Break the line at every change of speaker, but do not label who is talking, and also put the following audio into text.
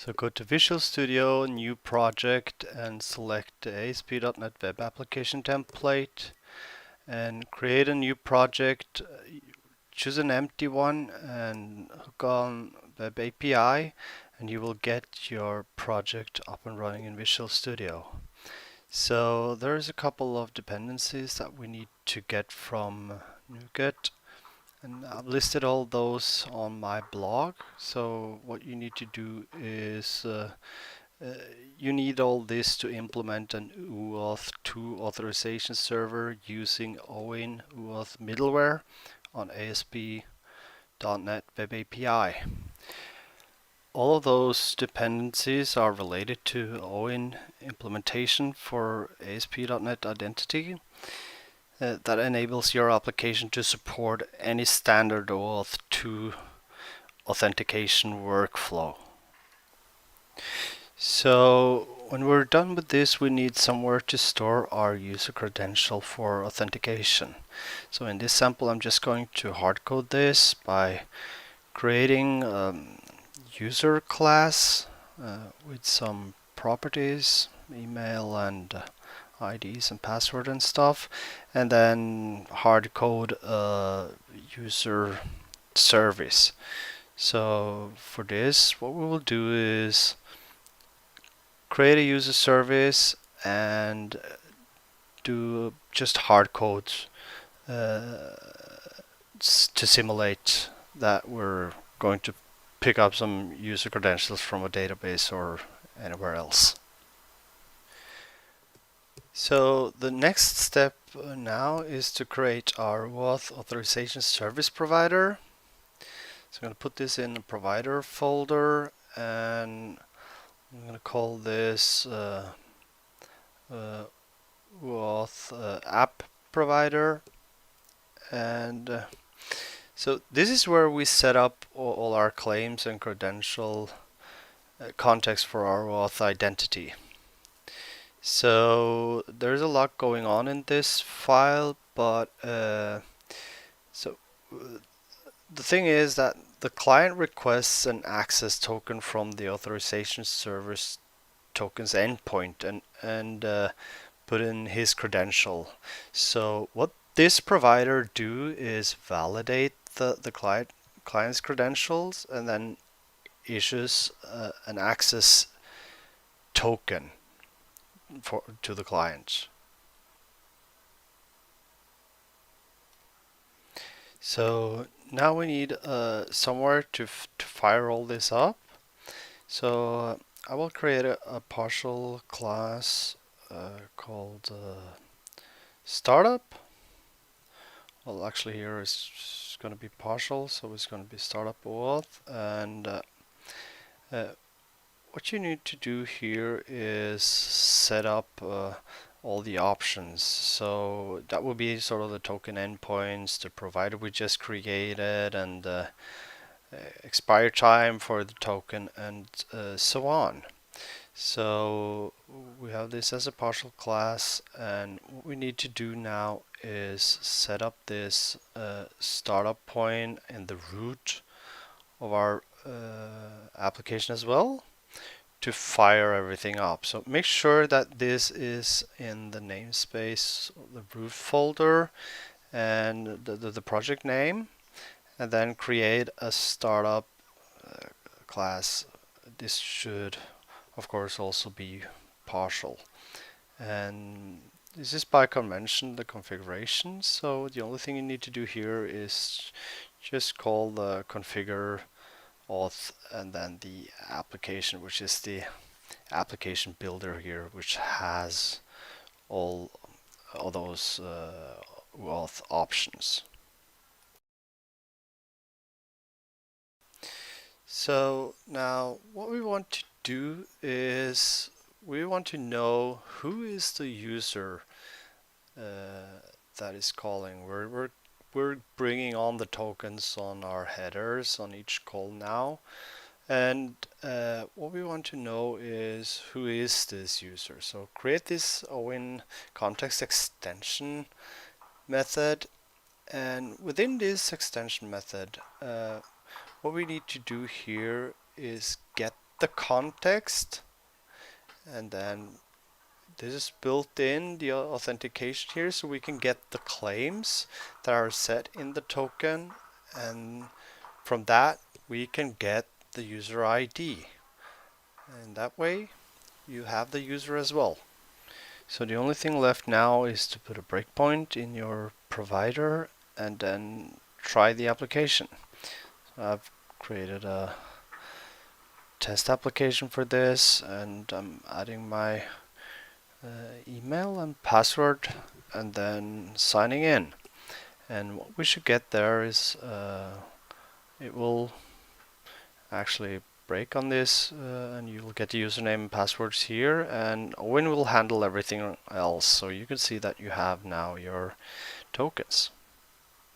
So go to Visual Studio, New Project, and select the ASP.NET Web Application template and create a new project. Choose an empty one and hook on Web API, and you will get your project up and running in Visual Studio. So there's a couple of dependencies that we need to get from NuGet, and I've listed all those on my blog. So what you need to do is you need all this to implement an OAuth 2 authorization server using OAuth middleware on ASP.NET Web API. All of those dependencies are related to OAuth implementation for ASP.NET Identity that enables your application to support any standard OAuth 2 authentication workflow. So when we're done with this, we need somewhere to store our user credential for authentication. So in this sample, I'm just going to hardcode this by creating user class with some properties, email and IDs and password and stuff, and then hardcode user service. So for this, what we will do is create a user service and do just hardcode to simulate that we're going to pick up some user credentials from a database or anywhere else. So the next step now is to create our OAuth authorization service provider. So I'm going to put this in the provider folder, and I'm going to call this OAuth app provider. And so this is where we set up all our claims and credential context for our OAuth identity. So there's a lot going on in this file, but the thing is that the client requests an access token from the authorization service tokens endpoint and put in his credential. So what this provider do is validate the client's credentials and then issues an access token to the client. So now we need somewhere to fire all this up. So I will create a partial class called startup. Well, actually here is going to be partial, so it's going to be startup OAuth. And what you need to do here is set up all the options. So that will be sort of the token endpoints, the provider we just created, and expire time for the token, and so on. So we have this as a partial class, and what we need to do now is set up this startup point in the root of our application as well to fire everything up. So make sure that this is in the namespace, the root folder, and the project name, and then create a startup class. This should of course also be partial, and this is by convention the configuration. So the only thing you need to do here is just call the configure auth and then the application, which is the application builder here, which has all those auth options. So now what we want to do is we want to know who is the user that is calling. We're bringing on the tokens on our headers on each call now, and what we want to know is who is this user. So create this OAuth context extension method, and within this extension method what we need to do here is get the context, and then this is built in the authentication here, so we can get the claims that are set in the token, and from that we can get the user ID, and that way you have the user as well. So the only thing left now is to put a breakpoint in your provider and then try the application. So I've created a test application for this, and I'm adding my email and password and then signing in. And what we should get there is it will actually break on this, and you will get the username and passwords here, and Owen will handle everything else. So you can see that you have now your tokens.